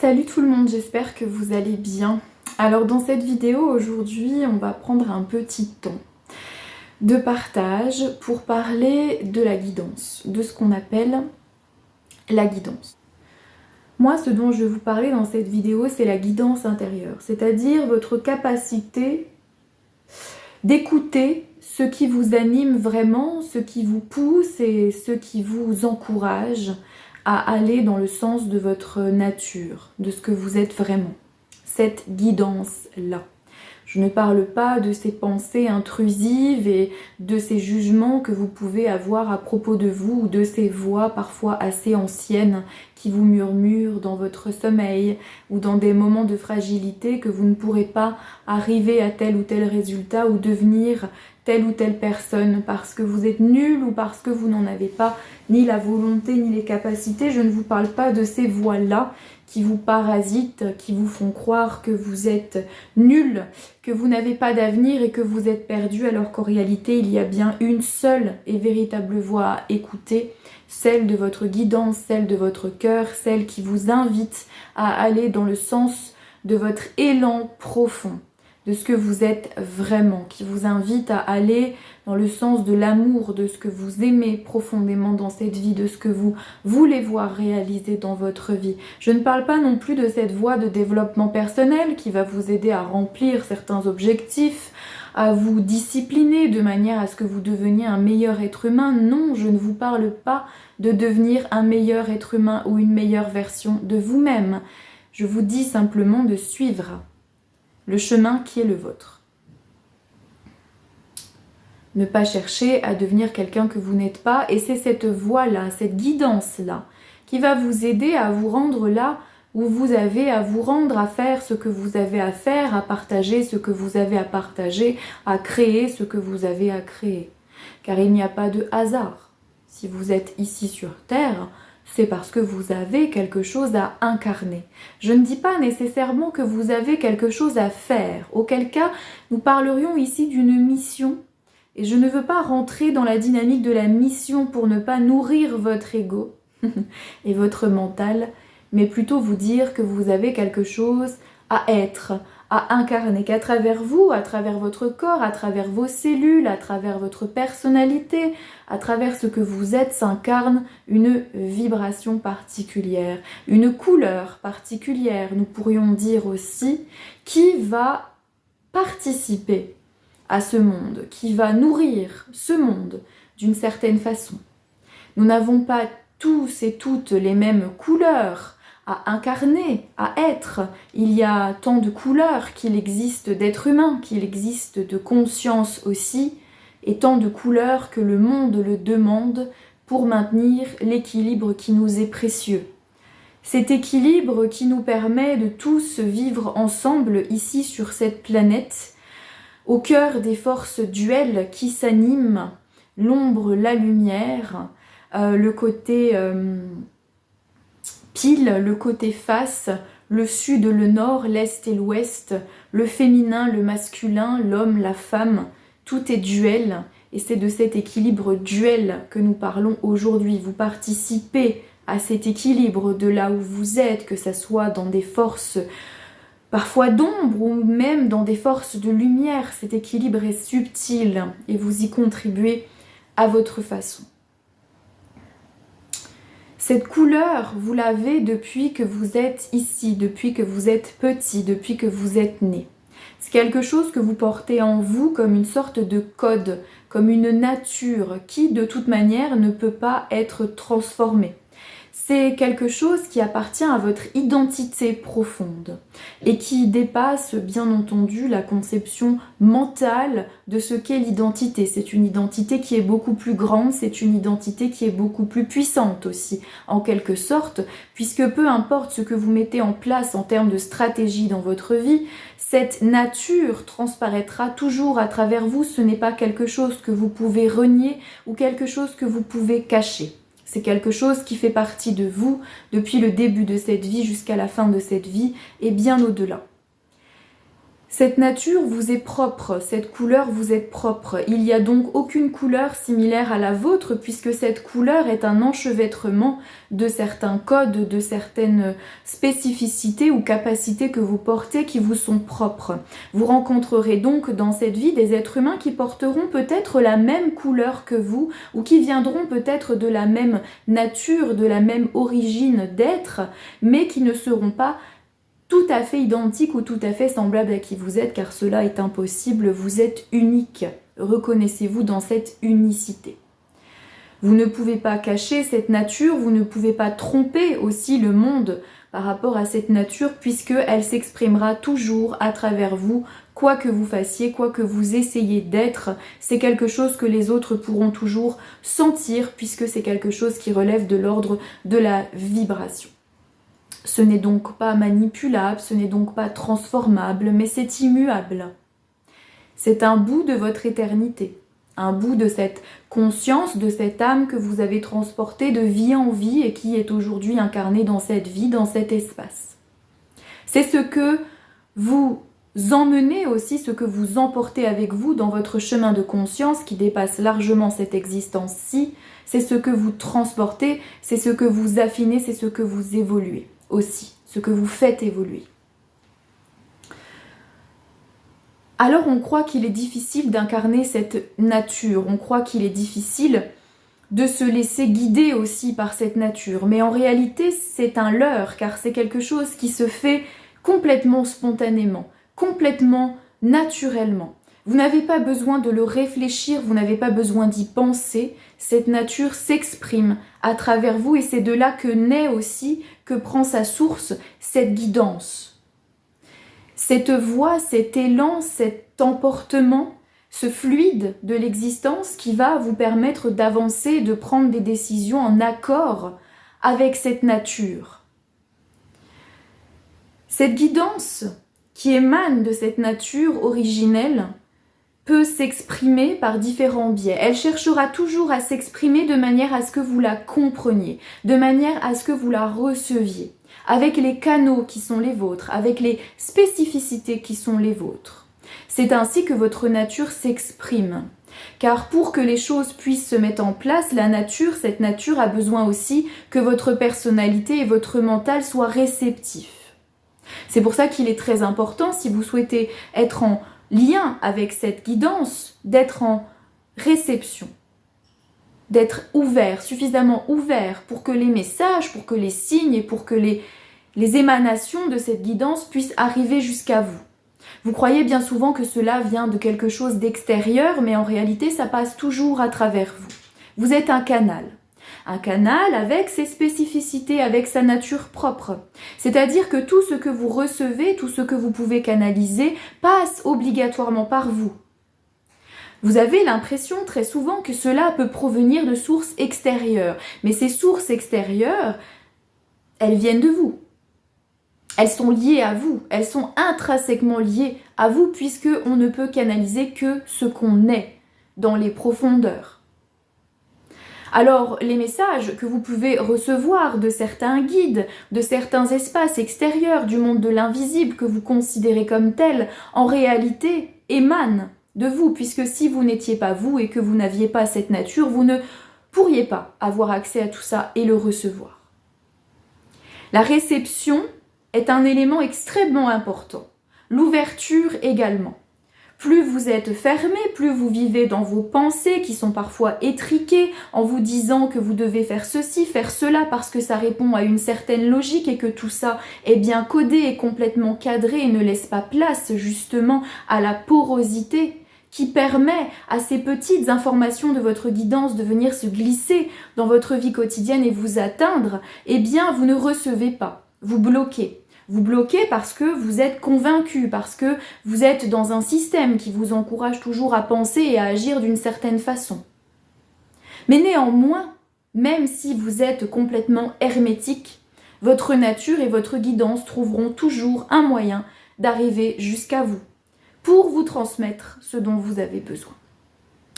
Salut tout le monde, j'espère que vous allez bien. Alors dans cette vidéo aujourd'hui, on va prendre un petit temps de partage pour parler de la guidance, de ce qu'on appelle la guidance. Moi, ce dont je vais vous parler dans cette vidéo, c'est la guidance intérieure, c'est-à-dire votre capacité d'écouter ce qui vous anime vraiment, ce qui vous pousse et ce qui vous encourage à aller dans le sens de votre nature, de ce que vous êtes vraiment. Cette guidance-là. Je ne parle pas de ces pensées intrusives et de ces jugements que vous pouvez avoir à propos de vous ou de ces voix parfois assez anciennes qui vous murmurent dans votre sommeil ou dans des moments de fragilité que vous ne pourrez pas arriver à tel ou tel résultat ou devenir telle ou telle personne parce que vous êtes nul ou parce que vous n'en avez pas ni la volonté ni les capacités. Je ne vous parle pas de ces voix-là qui vous parasitent, qui vous font croire que vous êtes nul, que vous n'avez pas d'avenir et que vous êtes perdu, alors qu'en réalité il y a bien une seule et véritable voix à écouter, celle de votre guidance, celle de votre cœur, celle qui vous invite à aller dans le sens de votre élan profond, de ce que vous êtes vraiment, qui vous invite à aller dans le sens de l'amour, de ce que vous aimez profondément dans cette vie, de ce que vous voulez voir réaliser dans votre vie. Je ne parle pas non plus de cette voie de développement personnel qui va vous aider à remplir certains objectifs, à vous discipliner de manière à ce que vous deveniez un meilleur être humain. Non, je ne vous parle pas de devenir un meilleur être humain ou une meilleure version de vous-même. Je vous dis simplement de suivre le chemin qui est le vôtre. Ne pas chercher à devenir quelqu'un que vous n'êtes pas, et c'est cette voie-là, cette guidance-là, qui va vous aider à vous rendre là où vous avez à vous rendre, à faire ce que vous avez à faire, à partager ce que vous avez à partager, à créer ce que vous avez à créer. Car il n'y a pas de hasard. Si vous êtes ici sur Terre, c'est parce que vous avez quelque chose à incarner. Je ne dis pas nécessairement que vous avez quelque chose à faire, auquel cas nous parlerions ici d'une mission. Et je ne veux pas rentrer dans la dynamique de la mission pour ne pas nourrir votre ego et votre mental, mais plutôt vous dire que vous avez quelque chose à être, à incarner, qu'à travers vous, à travers votre corps, à travers vos cellules, à travers votre personnalité, à travers ce que vous êtes, s'incarne une vibration particulière, une couleur particulière, nous pourrions dire aussi, qui va participer à ce monde, qui va nourrir ce monde d'une certaine façon. Nous n'avons pas tous et toutes les mêmes couleurs à incarner, à être. Il y a tant de couleurs qu'il existe d'êtres humains, qu'il existe de conscience aussi, et tant de couleurs que le monde le demande pour maintenir l'équilibre qui nous est précieux. Cet équilibre qui nous permet de tous vivre ensemble ici sur cette planète, au cœur des forces duelles qui s'animent, l'ombre, la lumière, le côté pile, le côté face, le sud, le nord, l'est et l'ouest, le féminin, le masculin, l'homme, la femme, tout est duel. Et c'est de cet équilibre duel que nous parlons aujourd'hui. Vous participez à cet équilibre de là où vous êtes, que ce soit dans des forces parfois d'ombre ou même dans des forces de lumière. Cet équilibre est subtil et vous y contribuez à votre façon. Cette couleur, vous l'avez depuis que vous êtes ici, depuis que vous êtes petit, depuis que vous êtes né. C'est quelque chose que vous portez en vous comme une sorte de code, comme une nature qui de toute manière ne peut pas être transformée. C'est quelque chose qui appartient à votre identité profonde et qui dépasse bien entendu la conception mentale de ce qu'est l'identité. C'est une identité qui est beaucoup plus grande, c'est une identité qui est beaucoup plus puissante aussi, en quelque sorte, puisque peu importe ce que vous mettez en place en termes de stratégie dans votre vie, cette nature transparaîtra toujours à travers vous. Ce n'est pas quelque chose que vous pouvez renier ou quelque chose que vous pouvez cacher. C'est quelque chose qui fait partie de vous depuis le début de cette vie jusqu'à la fin de cette vie et bien au-delà. Cette nature vous est propre, cette couleur vous est propre. Il n'y a donc aucune couleur similaire à la vôtre puisque cette couleur est un enchevêtrement de certains codes, de certaines spécificités ou capacités que vous portez qui vous sont propres. Vous rencontrerez donc dans cette vie des êtres humains qui porteront peut-être la même couleur que vous ou qui viendront peut-être de la même nature, de la même origine d'être, mais qui ne seront pas tout à fait identique ou tout à fait semblable à qui vous êtes, car cela est impossible, vous êtes unique. Reconnaissez-vous dans cette unicité. Vous ne pouvez pas cacher cette nature, vous ne pouvez pas tromper aussi le monde par rapport à cette nature, puisqu'elle s'exprimera toujours à travers vous, quoi que vous fassiez, quoi que vous essayez d'être. C'est quelque chose que les autres pourront toujours sentir, puisque c'est quelque chose qui relève de l'ordre de la vibration. Ce n'est donc pas manipulable, ce n'est donc pas transformable, mais c'est immuable. C'est un bout de votre éternité, un bout de cette conscience, de cette âme que vous avez transportée de vie en vie et qui est aujourd'hui incarnée dans cette vie, dans cet espace. C'est ce que vous emmenez aussi, ce que vous emportez avec vous dans votre chemin de conscience qui dépasse largement cette existence-ci. C'est ce que vous transportez, c'est ce que vous affinez, c'est ce que vous évoluez aussi, ce que vous faites évoluer. Alors on croit qu'il est difficile d'incarner cette nature, on croit qu'il est difficile de se laisser guider aussi par cette nature, mais en réalité c'est un leurre, car c'est quelque chose qui se fait complètement spontanément, complètement naturellement. Vous n'avez pas besoin de le réfléchir, vous n'avez pas besoin d'y penser. Cette nature s'exprime à travers vous et c'est de là que naît aussi, que prend sa source cette guidance. Cette voie, cet élan, cet emportement, ce fluide de l'existence qui va vous permettre d'avancer, de prendre des décisions en accord avec cette nature. Cette guidance qui émane de cette nature originelle peut s'exprimer par différents biais. Elle cherchera toujours à s'exprimer de manière à ce que vous la compreniez, de manière à ce que vous la receviez, avec les canaux qui sont les vôtres, avec les spécificités qui sont les vôtres. C'est ainsi que votre nature s'exprime. Car pour que les choses puissent se mettre en place, cette nature a besoin aussi que votre personnalité et votre mental soient réceptifs. C'est pour ça qu'il est très important, si vous souhaitez être en lien avec cette guidance, d'être en réception, d'être ouvert, suffisamment ouvert pour que les messages, pour que les signes et pour que les émanations de cette guidance puissent arriver jusqu'à vous. Vous croyez bien souvent que cela vient de quelque chose d'extérieur, mais en réalité ça passe toujours à travers vous. Vous êtes un canal. Un canal avec ses spécificités, avec sa nature propre. C'est-à-dire que tout ce que vous recevez, tout ce que vous pouvez canaliser, passe obligatoirement par vous. Vous avez l'impression très souvent que cela peut provenir de sources extérieures. Mais ces sources extérieures, elles viennent de vous. Elles sont liées à vous, elles sont intrinsèquement liées à vous puisque on ne peut canaliser que ce qu'on est dans les profondeurs. Alors, les messages que vous pouvez recevoir de certains guides, de certains espaces extérieurs du monde de l'invisible que vous considérez comme tels, en réalité émanent de vous, puisque si vous n'étiez pas vous et que vous n'aviez pas cette nature, vous ne pourriez pas avoir accès à tout ça et le recevoir. La réception est un élément extrêmement important, l'ouverture également. Plus vous êtes fermé, plus vous vivez dans vos pensées qui sont parfois étriquées en vous disant que vous devez faire ceci, faire cela parce que ça répond à une certaine logique et que tout ça est bien codé et complètement cadré et ne laisse pas place justement à la porosité qui permet à ces petites informations de votre guidance de venir se glisser dans votre vie quotidienne et vous atteindre, eh bien vous ne recevez pas, vous bloquez. Vous bloquez parce que vous êtes convaincu, parce que vous êtes dans un système qui vous encourage toujours à penser et à agir d'une certaine façon. Mais néanmoins, même si vous êtes complètement hermétique, votre nature et votre guidance trouveront toujours un moyen d'arriver jusqu'à vous pour vous transmettre ce dont vous avez besoin.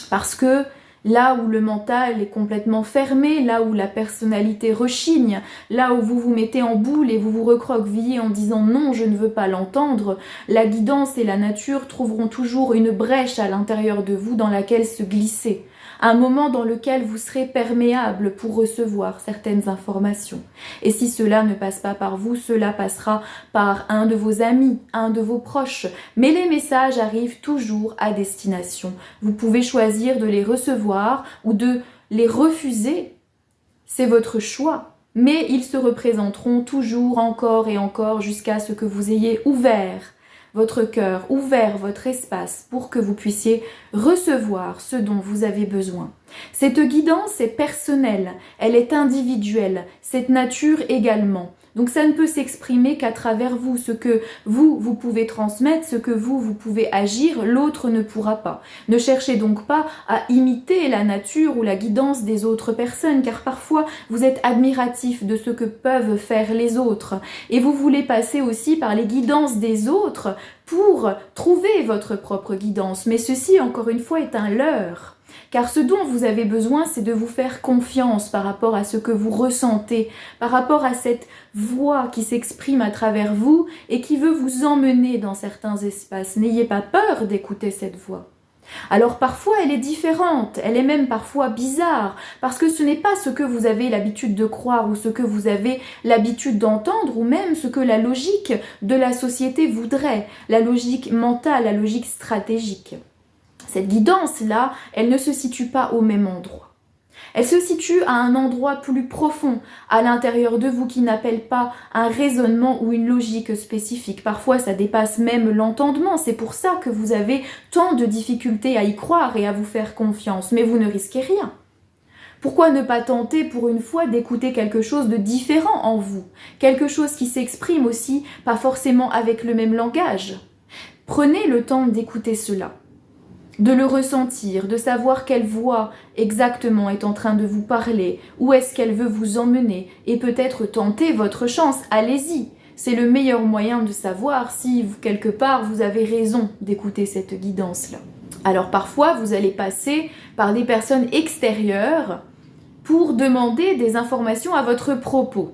Parce que Là où le mental est complètement fermé, là où la personnalité rechigne, là où vous vous mettez en boule et vous vous recroquevillez en disant non, je ne veux pas l'entendre, la guidance et la nature trouveront toujours une brèche à l'intérieur de vous dans laquelle se glisser. Un moment dans lequel vous serez perméable pour recevoir certaines informations. Et si cela ne passe pas par vous, cela passera par un de vos amis, un de vos proches. Mais les messages arrivent toujours à destination. Vous pouvez choisir de les recevoir ou de les refuser. C'est votre choix. Mais ils se représenteront toujours encore et encore jusqu'à ce que vous ayez ouvert votre cœur, ouvert votre espace pour que vous puissiez recevoir ce dont vous avez besoin. Cette guidance est personnelle, elle est individuelle, cette nature également. Donc ça ne peut s'exprimer qu'à travers vous. Ce que vous pouvez transmettre, ce que vous pouvez agir, l'autre ne pourra pas. Ne cherchez donc pas à imiter la nature ou la guidance des autres personnes, car parfois vous êtes admiratif de ce que peuvent faire les autres. Et vous voulez passer aussi par les guidances des autres pour trouver votre propre guidance. Mais ceci, encore une fois, est un leurre. Car ce dont vous avez besoin, c'est de vous faire confiance par rapport à ce que vous ressentez, par rapport à cette voix qui s'exprime à travers vous et qui veut vous emmener dans certains espaces. N'ayez pas peur d'écouter cette voix. Alors parfois elle est différente, elle est même parfois bizarre, parce que ce n'est pas ce que vous avez l'habitude de croire ou ce que vous avez l'habitude d'entendre ou même ce que la logique de la société voudrait, la logique mentale, la logique stratégique. Cette guidance-là, elle ne se situe pas au même endroit. Elle se situe à un endroit plus profond, à l'intérieur de vous, qui n'appelle pas un raisonnement ou une logique spécifique. Parfois, ça dépasse même l'entendement. C'est pour ça que vous avez tant de difficultés à y croire et à vous faire confiance. Mais vous ne risquez rien. Pourquoi ne pas tenter pour une fois d'écouter quelque chose de différent en vous? Quelque chose qui s'exprime aussi, pas forcément avec le même langage. Prenez le temps d'écouter cela, de le ressentir, de savoir quelle voix exactement est en train de vous parler, où est-ce qu'elle veut vous emmener, et peut-être tenter votre chance, allez-y. C'est le meilleur moyen de savoir si, quelque part, vous avez raison d'écouter cette guidance-là. Alors parfois, vous allez passer par des personnes extérieures pour demander des informations à votre propos.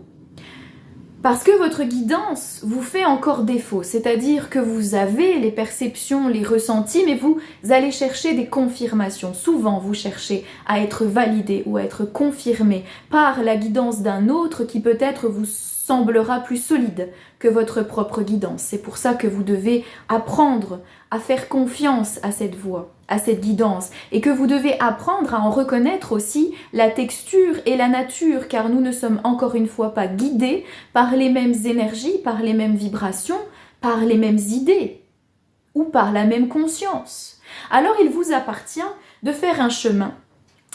Parce que votre guidance vous fait encore défaut, c'est-à-dire que vous avez les perceptions, les ressentis, mais vous allez chercher des confirmations. Souvent, vous cherchez à être validé ou à être confirmé par la guidance d'un autre qui peut-être vous semblera plus solide que votre propre guidance. C'est pour ça que vous devez apprendre à faire confiance à cette voix, à cette guidance, et que vous devez apprendre à en reconnaître aussi la texture et la nature, car nous ne sommes encore une fois pas guidés par les mêmes énergies, par les mêmes vibrations, par les mêmes idées, ou par la même conscience. Alors il vous appartient de faire un chemin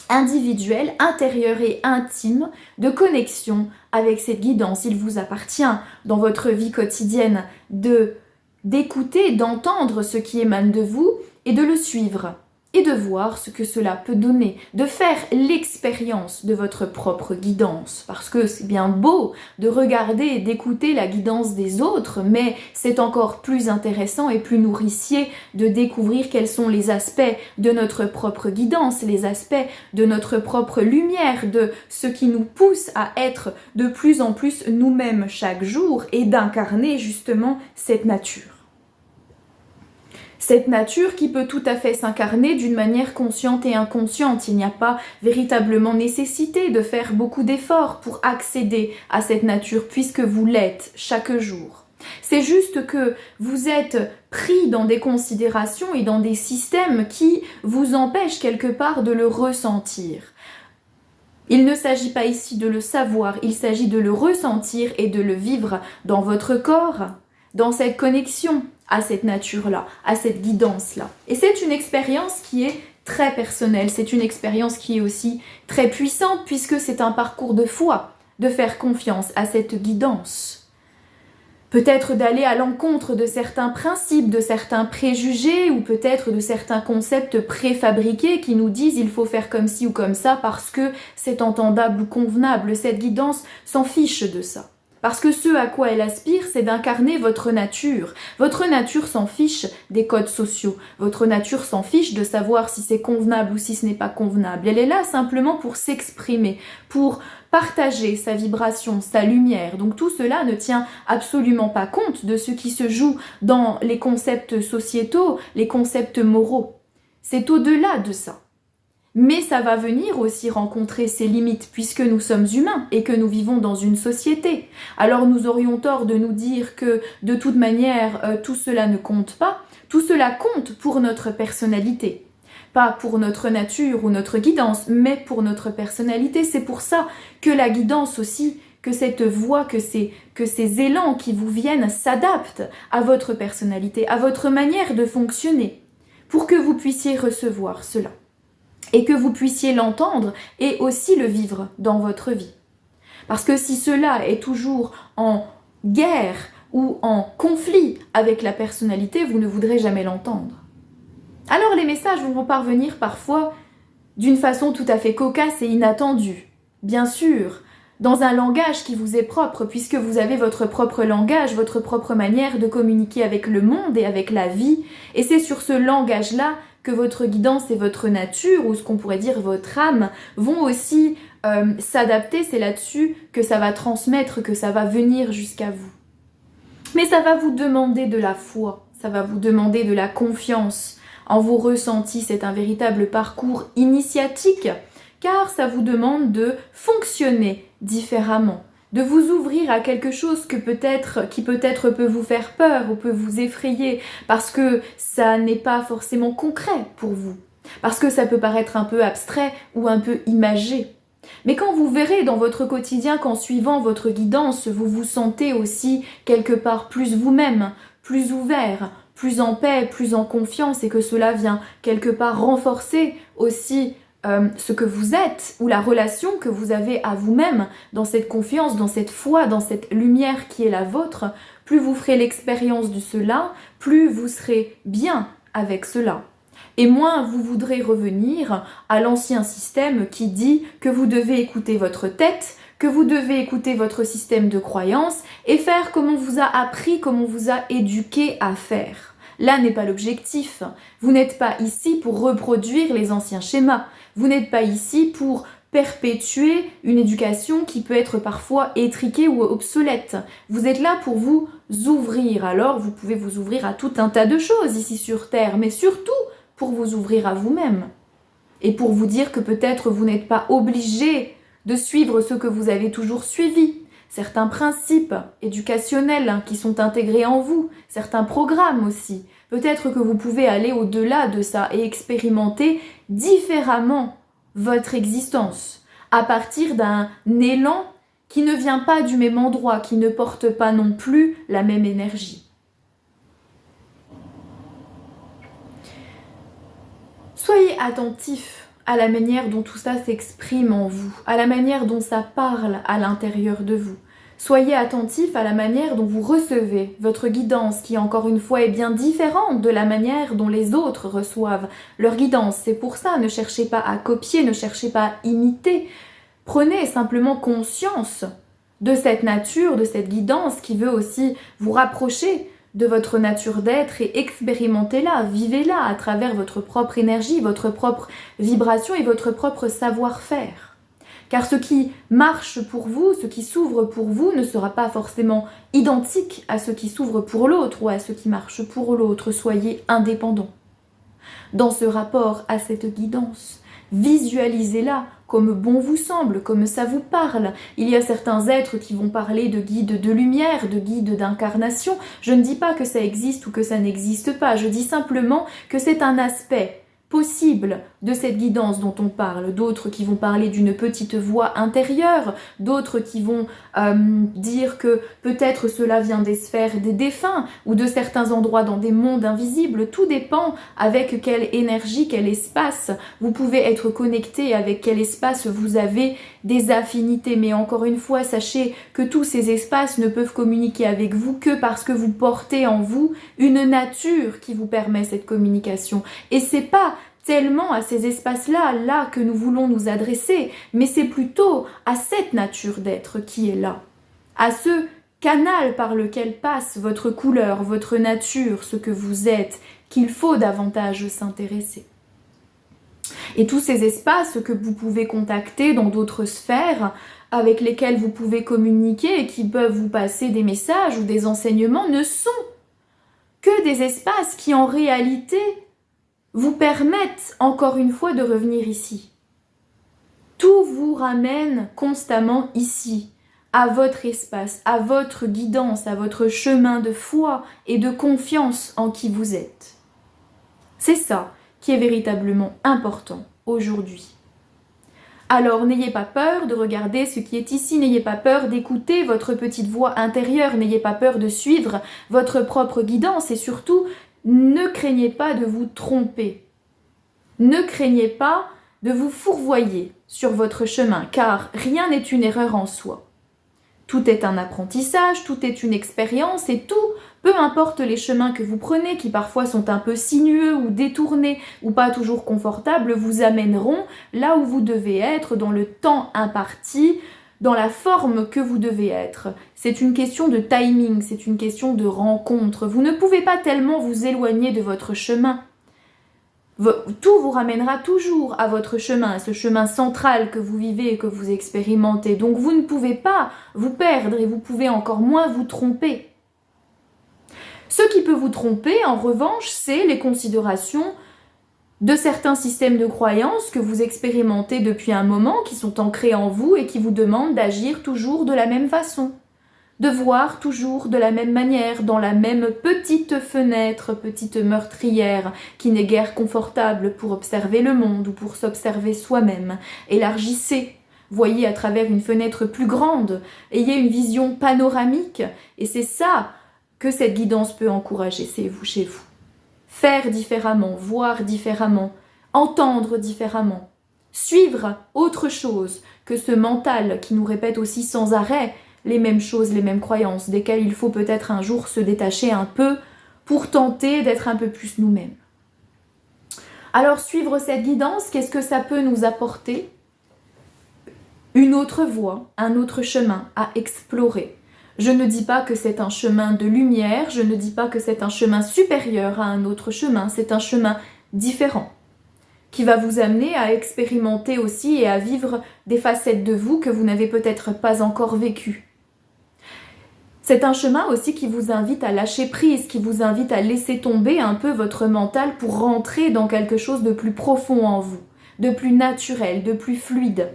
individuel, intérieur et intime de connexion avec cette guidance. Il vous appartient dans votre vie quotidienne d'écouter, d'entendre ce qui émane de vous et de le suivre et de voir ce que cela peut donner, de faire l'expérience de votre propre guidance. Parce que c'est bien beau de regarder et d'écouter la guidance des autres, mais c'est encore plus intéressant et plus nourricier de découvrir quels sont les aspects de notre propre guidance, les aspects de notre propre lumière, de ce qui nous pousse à être de plus en plus nous-mêmes chaque jour et d'incarner justement cette nature. Cette nature qui peut tout à fait s'incarner d'une manière consciente et inconsciente. Il n'y a pas véritablement nécessité de faire beaucoup d'efforts pour accéder à cette nature puisque vous l'êtes chaque jour. C'est juste que vous êtes pris dans des considérations et dans des systèmes qui vous empêchent quelque part de le ressentir. Il ne s'agit pas ici de le savoir, il s'agit de le ressentir et de le vivre dans votre corps, dans cette connexion à cette nature-là, à cette guidance-là. Et c'est une expérience qui est très personnelle, c'est une expérience qui est aussi très puissante puisque c'est un parcours de foi, de faire confiance à cette guidance. Peut-être d'aller à l'encontre de certains principes, de certains préjugés ou peut-être de certains concepts préfabriqués qui nous disent il faut faire comme ci ou comme ça parce que c'est entendable ou convenable. Cette guidance s'en fiche de ça. Parce que ce à quoi elle aspire, c'est d'incarner votre nature. Votre nature s'en fiche des codes sociaux. Votre nature s'en fiche de savoir si c'est convenable ou si ce n'est pas convenable. Elle est là simplement pour s'exprimer, pour partager sa vibration, sa lumière. Donc tout cela ne tient absolument pas compte de ce qui se joue dans les concepts sociétaux, les concepts moraux. C'est au-delà de ça. Mais ça va venir aussi rencontrer ses limites puisque nous sommes humains et que nous vivons dans une société. Alors nous aurions tort de nous dire que de toute manière tout cela ne compte pas. Tout cela compte pour notre personnalité. Pas pour notre nature ou notre guidance, mais pour notre personnalité. C'est pour ça que la guidance aussi, que cette voix, que ces élans qui vous viennent s'adaptent à votre personnalité, à votre manière de fonctionner, pour que vous puissiez recevoir cela. Et que vous puissiez l'entendre et aussi le vivre dans votre vie. Parce que si cela est toujours en guerre ou en conflit avec la personnalité, vous ne voudrez jamais l'entendre. Alors les messages vont vous parvenir parfois d'une façon tout à fait cocasse et inattendue. Bien sûr, dans un langage qui vous est propre, puisque vous avez votre propre langage, votre propre manière de communiquer avec le monde et avec la vie, et c'est sur ce langage-là que votre guidance et votre nature, ou ce qu'on pourrait dire votre âme, vont aussi s'adapter. C'est là-dessus que ça va transmettre, que ça va venir jusqu'à vous. Mais ça va vous demander de la foi, ça va vous demander de la confiance en vos ressentis. C'est un véritable parcours initiatique, car ça vous demande de fonctionner différemment, de vous ouvrir à quelque chose qui peut-être peut vous faire peur ou peut vous effrayer, parce que ça n'est pas forcément concret pour vous, parce que ça peut paraître un peu abstrait ou un peu imagé. Mais quand vous verrez dans votre quotidien qu'en suivant votre guidance, vous vous sentez aussi quelque part plus vous-même, plus ouvert, plus en paix, plus en confiance, et que cela vient quelque part renforcer aussi ce que vous êtes ou la relation que vous avez à vous-même, dans cette confiance, dans cette foi, dans cette lumière qui est la vôtre, plus vous ferez l'expérience de cela, plus vous serez bien avec cela. Et moins vous voudrez revenir à l'ancien système qui dit que vous devez écouter votre tête, que vous devez écouter votre système de croyance et faire comme on vous a appris, comme on vous a éduqué à faire. Là n'est pas l'objectif. Vous n'êtes pas ici pour reproduire les anciens schémas. Vous n'êtes pas ici pour perpétuer une éducation qui peut être parfois étriquée ou obsolète. Vous êtes là pour vous ouvrir. Alors vous pouvez vous ouvrir à tout un tas de choses ici sur Terre, mais surtout pour vous ouvrir à vous-même. Et pour vous dire que peut-être vous n'êtes pas obligé de suivre ce que vous avez toujours suivi. Certains principes éducationnels qui sont intégrés en vous, certains programmes aussi. Peut-être que vous pouvez aller au-delà de ça et expérimenter différemment votre existence, à partir d'un élan qui ne vient pas du même endroit, qui ne porte pas non plus la même énergie. Soyez attentifs à la manière dont tout ça s'exprime en vous, à la manière dont ça parle à l'intérieur de vous. Soyez attentifs à la manière dont vous recevez votre guidance, qui encore une fois est bien différente de la manière dont les autres reçoivent leur guidance. C'est pour ça, ne cherchez pas à copier, ne cherchez pas à imiter. Prenez simplement conscience de cette nature, de cette guidance qui veut aussi vous rapprocher de votre nature d'être et expérimentez-la, vivez-la à travers votre propre énergie, votre propre vibration et votre propre savoir-faire. Car ce qui marche pour vous, ce qui s'ouvre pour vous ne sera pas forcément identique à ce qui s'ouvre pour l'autre ou à ce qui marche pour l'autre. Soyez indépendants dans ce rapport à cette guidance. Visualisez-la comme bon vous semble, comme ça vous parle. Il y a certains êtres qui vont parler de guides de lumière, de guides d'incarnation. Je ne dis pas que ça existe ou que ça n'existe pas, je dis simplement que c'est un aspect possible de cette guidance dont on parle, d'autres qui vont parler d'une petite voix intérieure, d'autres qui vont dire que peut-être cela vient des sphères des défunts ou de certains endroits dans des mondes invisibles. Tout dépend avec quelle énergie, quel espace vous pouvez être connecté, avec quel espace vous avez des affinités. Mais encore une fois, sachez que tous ces espaces ne peuvent communiquer avec vous que parce que vous portez en vous une nature qui vous permet cette communication. Et c'est pas tellement à ces espaces-là que nous voulons nous adresser, mais c'est plutôt à cette nature d'être qui est là, à ce canal par lequel passe votre couleur, votre nature, ce que vous êtes, qu'il faut davantage s'intéresser. Et tous ces espaces que vous pouvez contacter dans d'autres sphères, avec lesquels vous pouvez communiquer et qui peuvent vous passer des messages ou des enseignements, ne sont que des espaces qui en réalité vous permettent encore une fois de revenir ici. Tout vous ramène constamment ici, à votre espace, à votre guidance, à votre chemin de foi et de confiance en qui vous êtes. C'est ça qui est véritablement important aujourd'hui. Alors n'ayez pas peur de regarder ce qui est ici, n'ayez pas peur d'écouter votre petite voix intérieure, n'ayez pas peur de suivre votre propre guidance et surtout, ne craignez pas de vous tromper. Ne craignez pas de vous fourvoyer sur votre chemin, car rien n'est une erreur en soi. Tout est un apprentissage, tout est une expérience et tout, peu importe les chemins que vous prenez, qui parfois sont un peu sinueux ou détournés ou pas toujours confortables, vous amèneront là où vous devez être, dans le temps imparti, dans la forme que vous devez être. C'est une question de timing, c'est une question de rencontre. Vous ne pouvez pas tellement vous éloigner de votre chemin. Tout vous ramènera toujours à votre chemin, à ce chemin central que vous vivez et que vous expérimentez. Donc vous ne pouvez pas vous perdre et vous pouvez encore moins vous tromper. Ce qui peut vous tromper, en revanche, c'est les considérations de certains systèmes de croyances que vous expérimentez depuis un moment, qui sont ancrés en vous et qui vous demandent d'agir toujours de la même façon, de voir toujours de la même manière, dans la même petite fenêtre, petite meurtrière, qui n'est guère confortable pour observer le monde ou pour s'observer soi-même. Élargissez, voyez à travers une fenêtre plus grande, ayez une vision panoramique, et c'est ça que cette guidance peut encourager chez vous. Faire différemment, voir différemment, entendre différemment, suivre autre chose que ce mental qui nous répète aussi sans arrêt les mêmes choses, les mêmes croyances, desquelles il faut peut-être un jour se détacher un peu pour tenter d'être un peu plus nous-mêmes. Alors suivre cette guidance, qu'est-ce que ça peut nous apporter? Une autre voie, un autre chemin à explorer. Je ne dis pas que c'est un chemin de lumière, je ne dis pas que c'est un chemin supérieur à un autre chemin, c'est un chemin différent qui va vous amener à expérimenter aussi et à vivre des facettes de vous que vous n'avez peut-être pas encore vécues. C'est un chemin aussi qui vous invite à lâcher prise, qui vous invite à laisser tomber un peu votre mental pour rentrer dans quelque chose de plus profond en vous, de plus naturel, de plus fluide.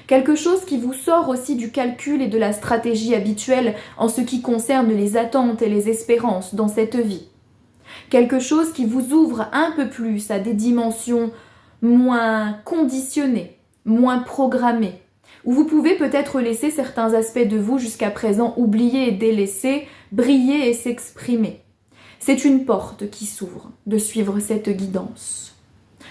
Quelque chose qui vous sort aussi du calcul et de la stratégie habituelle en ce qui concerne les attentes et les espérances dans cette vie. Quelque chose qui vous ouvre un peu plus à des dimensions moins conditionnées, moins programmées, où vous pouvez peut-être laisser certains aspects de vous jusqu'à présent oubliés et délaissés, briller et s'exprimer. C'est une porte qui s'ouvre de suivre cette guidance.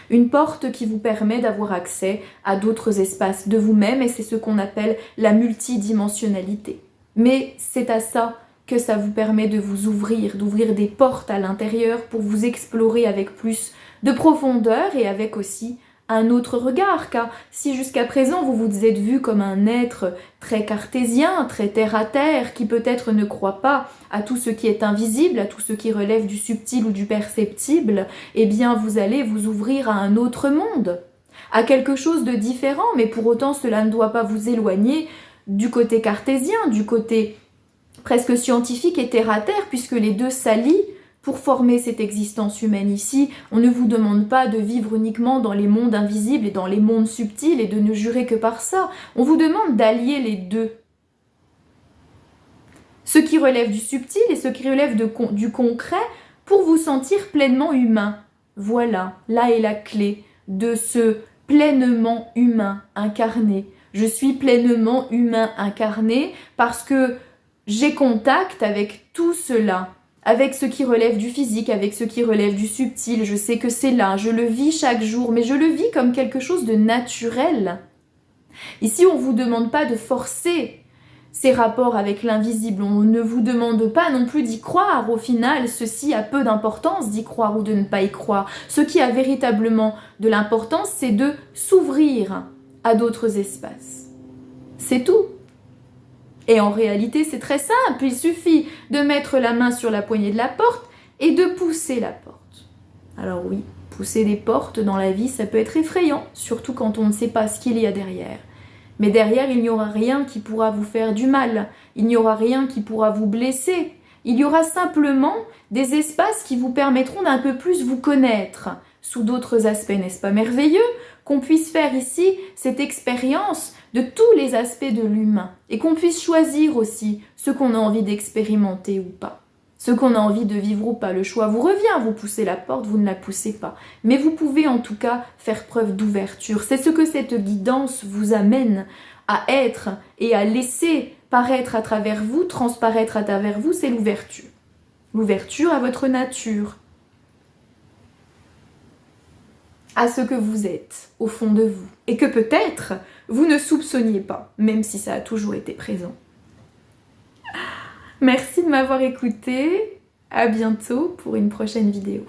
Une porte qui vous permet d'avoir accès à d'autres espaces de vous-même et c'est ce qu'on appelle la multidimensionnalité. Mais c'est à ça que ça vous permet de vous ouvrir, d'ouvrir des portes à l'intérieur pour vous explorer avec plus de profondeur et avec aussi un autre regard, car si jusqu'à présent vous vous êtes vu comme un être très cartésien, très terre-à-terre, qui peut-être ne croit pas à tout ce qui est invisible, à tout ce qui relève du subtil ou du perceptible, eh bien vous allez vous ouvrir à un autre monde, à quelque chose de différent, mais pour autant cela ne doit pas vous éloigner du côté cartésien, du côté presque scientifique et terre-à-terre, puisque les deux s'allient. Pour former cette existence humaine ici, on ne vous demande pas de vivre uniquement dans les mondes invisibles et dans les mondes subtils et de ne jurer que par ça. On vous demande d'allier les deux. Ce qui relève du subtil et ce qui relève du concret pour vous sentir pleinement humain. Voilà, là est la clé de ce pleinement humain incarné. Je suis pleinement humain incarné parce que j'ai contact avec tout cela. Avec ce qui relève du physique, avec ce qui relève du subtil, je sais que c'est là, je le vis chaque jour, mais je le vis comme quelque chose de naturel. Ici, on ne vous demande pas de forcer ces rapports avec l'invisible, on ne vous demande pas non plus d'y croire, au final, ceci a peu d'importance d'y croire ou de ne pas y croire. Ce qui a véritablement de l'importance, c'est de s'ouvrir à d'autres espaces. C'est tout. Et en réalité, c'est très simple, il suffit de mettre la main sur la poignée de la porte et de pousser la porte. Alors oui, pousser des portes dans la vie, ça peut être effrayant, surtout quand on ne sait pas ce qu'il y a derrière. Mais derrière, il n'y aura rien qui pourra vous faire du mal, il n'y aura rien qui pourra vous blesser. Il y aura simplement des espaces qui vous permettront d'un peu plus vous connaître, sous d'autres aspects, n'est-ce pas merveilleux, qu'on puisse faire ici cette expérience de tous les aspects de l'humain, et qu'on puisse choisir aussi ce qu'on a envie d'expérimenter ou pas, ce qu'on a envie de vivre ou pas. Le choix vous revient, vous poussez la porte, vous ne la poussez pas, mais vous pouvez en tout cas faire preuve d'ouverture. C'est ce que cette guidance vous amène à être et à laisser paraître à travers vous, transparaître à travers vous, c'est l'ouverture. L'ouverture à votre nature, à ce que vous êtes au fond de vous, et que peut-être vous ne soupçonniez pas, même si ça a toujours été présent. Merci de m'avoir écouté, à bientôt pour une prochaine vidéo.